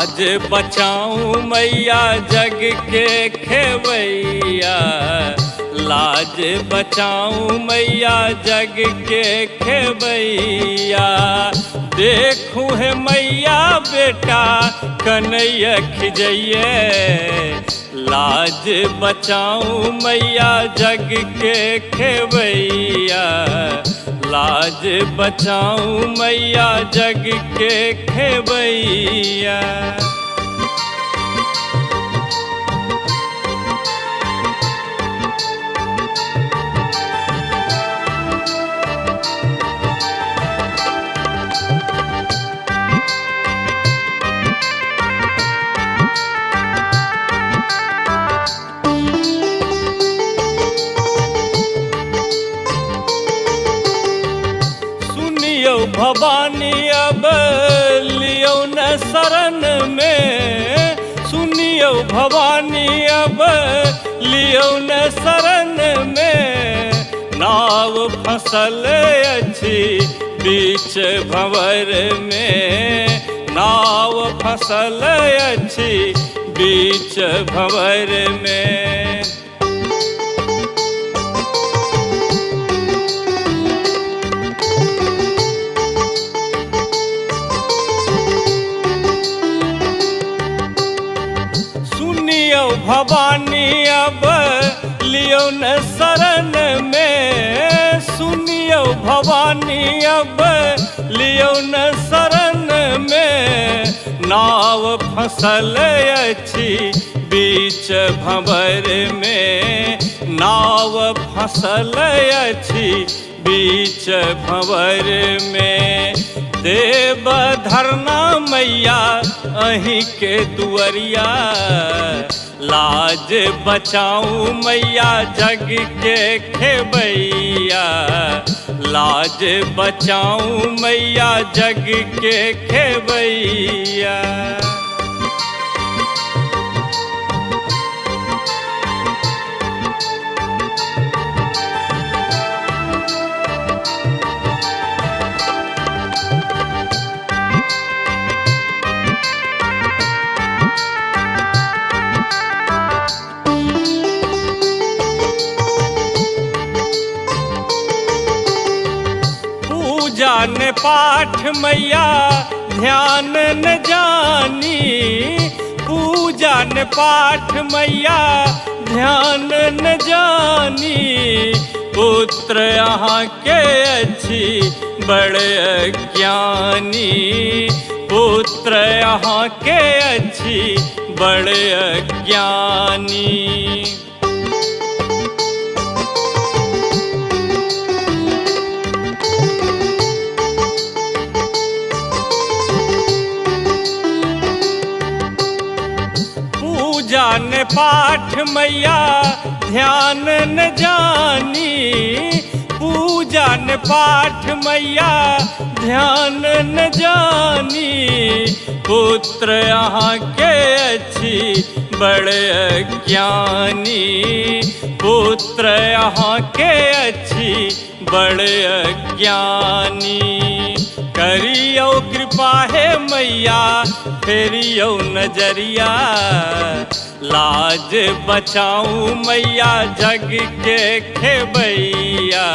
लाज बचाऊं मैया जग के खेवैया, लाज बचाऊं मैया जग के खेवैया। देखूं है मैया बेटा कन्हैया खिजैये, लाज बचाऊं मैया जग के खेवैया, लाज बचाऊं मैया जग के खेवैया। भवानी अब लियो न शरण में, सुनियो भवानी अब लियो न शरण में। नाव फसल अच्छी बीच भंवर में, नाव फसल अच्छी बीच भंवर में। भवानी अब लियो न शरण में, सुनियो भवानी अब लियो न शरण में। नाव फसल अच्छी बीच भंवर में, नाव फसल अच्छी बीच भंवर में। देव धरना मैया अहीं के दुअरिया, लाज बचाऊं मैया जग के खेवैया, लाज बचाऊं मैया जग के खेवैया। पूजा न पाठ मैया ध्यान न जानी, पूजा न पाठ मैया ध्यान न जानी। पुत्र यहाँ के अच्छी बड़े अज्ञानी, पुत्र यहाँ के अच्छी बड़े अज्ञानी। पूजा न पाठ मैया ध्यान न जानी, पूजा न पाठ मैया ध्यान न जानी। पुत्र यहाँ के अच्छी बड़े अज्ञानी, पुत्र यहाँ के अच्छी बड़े अज्ञानी। करियो कृपा है मैया फेरियो नजरिया, लाज बचाऊं मैया जग के खेवैया,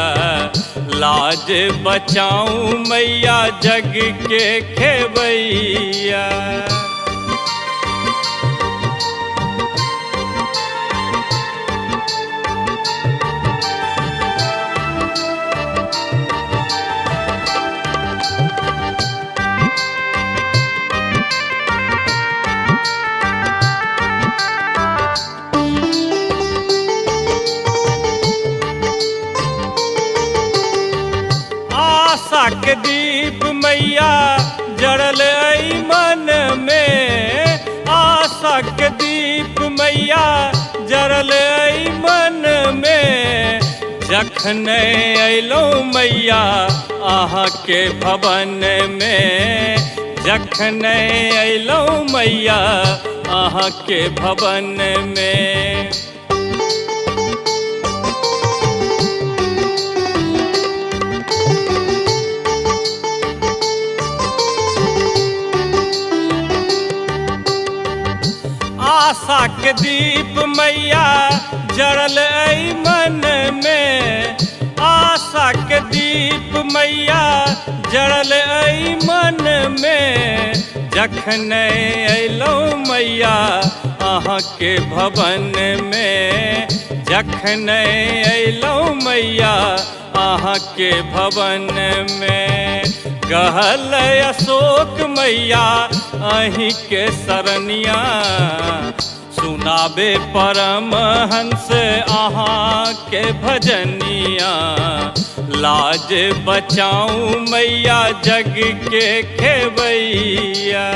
लाज बचाऊं मैया जग के खेवैया। आशा के दीप मैया जड़ल आई मन में, आशा के दीप मैया जड़ल आई मन में। जखन अयलौ मैया अहाँ के भवन में, जखन अयलौ मैया अहाँ के भवन में। आशा के दीप मैया जड़ल आई मन में, आशा के दीप मैया जड़ल आई मन में। जखन अयलहुँ मैया अहाँ के भवन में, जखन अयलहुँ मैया अहाँ के भवन में। कहल अशोक मैया अहीं के सरनिया, सुनाबे परमहंस अहाँ के भजनिया। लाज बचाऊं मैया जग के खेवैया।